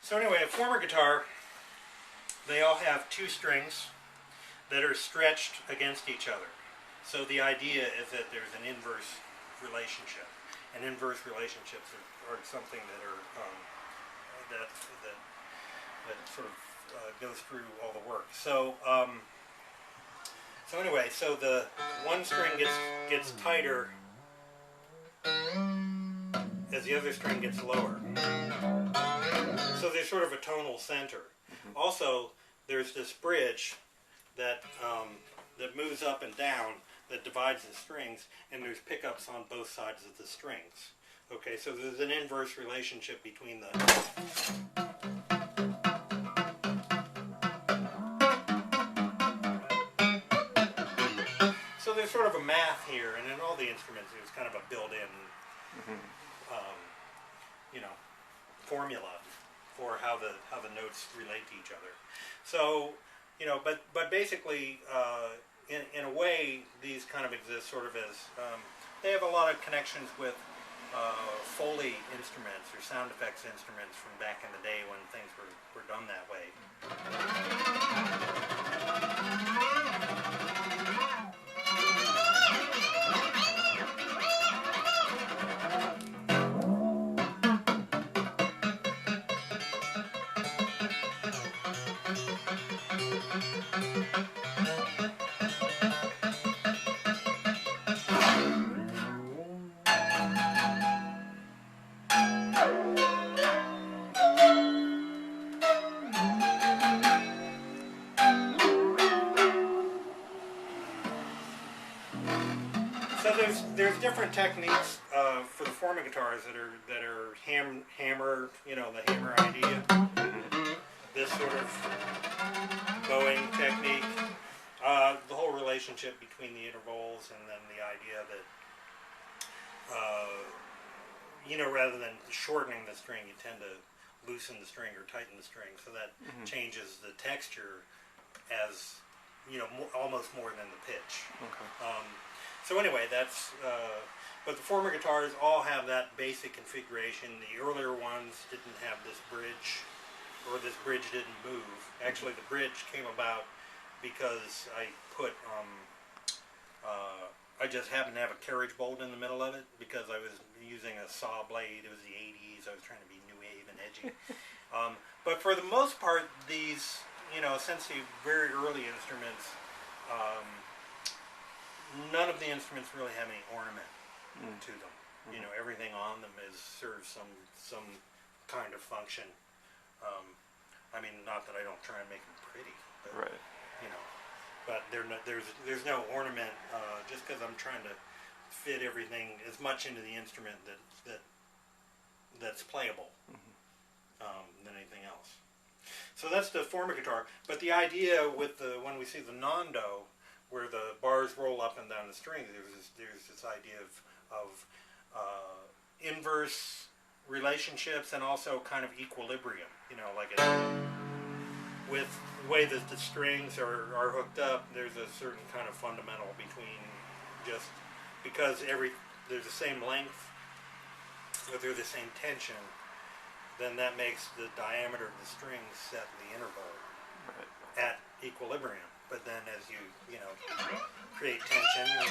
So anyway, a former guitar, they all have two strings that are stretched against each other. So the idea is that there's an inverse relationship, and inverse relationships are something that are that sort of goes through all the work. So so anyway, so the one string gets tighter as the other string gets lower. So there's sort of a tonal center. Also, there's this bridge that that moves up and down that divides the strings, and there's pickups on both sides of the strings. Okay, so there's an inverse relationship between the so there's sort of a math here, and in all the instruments there's kind of a built-in you know, formula for how the notes relate to each other. So, you know, but basically, in a way, these kind of exist sort of as they have a lot of connections with Foley instruments or sound effects instruments from back in the day when things were done that way. So there's different techniques for the former guitars that are hammer, you know, the hammer idea. This sort of bowing technique, the whole relationship between the intervals, and then the idea that you know, rather than shortening the string, you tend to loosen the string or tighten the string, so that changes the texture as, you know, almost more than the pitch. Okay. So anyway, that's, but the former guitars all have that basic configuration. The earlier ones didn't have this bridge, or this bridge didn't move. Actually, the bridge came about because I put, I just happened to have a carriage bolt in the middle of it because I was using a saw blade. It was the 80s. I was trying to be new wave and edgy. But for the most part, these, you know, since the very early instruments, none of the instruments really have any ornament to them. You know, everything on them serves some kind of function. I mean, not that I don't try and make them pretty, but Right. you know, but there's no ornament just because I'm trying to fit everything as much into the instrument that's playable than anything else. So that's the former guitar. But the idea with when we see the non-do, where the bars roll up and down the strings, there's this idea of inverse relationships and also kind of equilibrium. You know, like with the way that the strings are hooked up, there's a certain kind of fundamental between just because there's the same length, but they're the same tension, then that makes the diameter of the strings set the interval at equilibrium. But then as you know, create tension.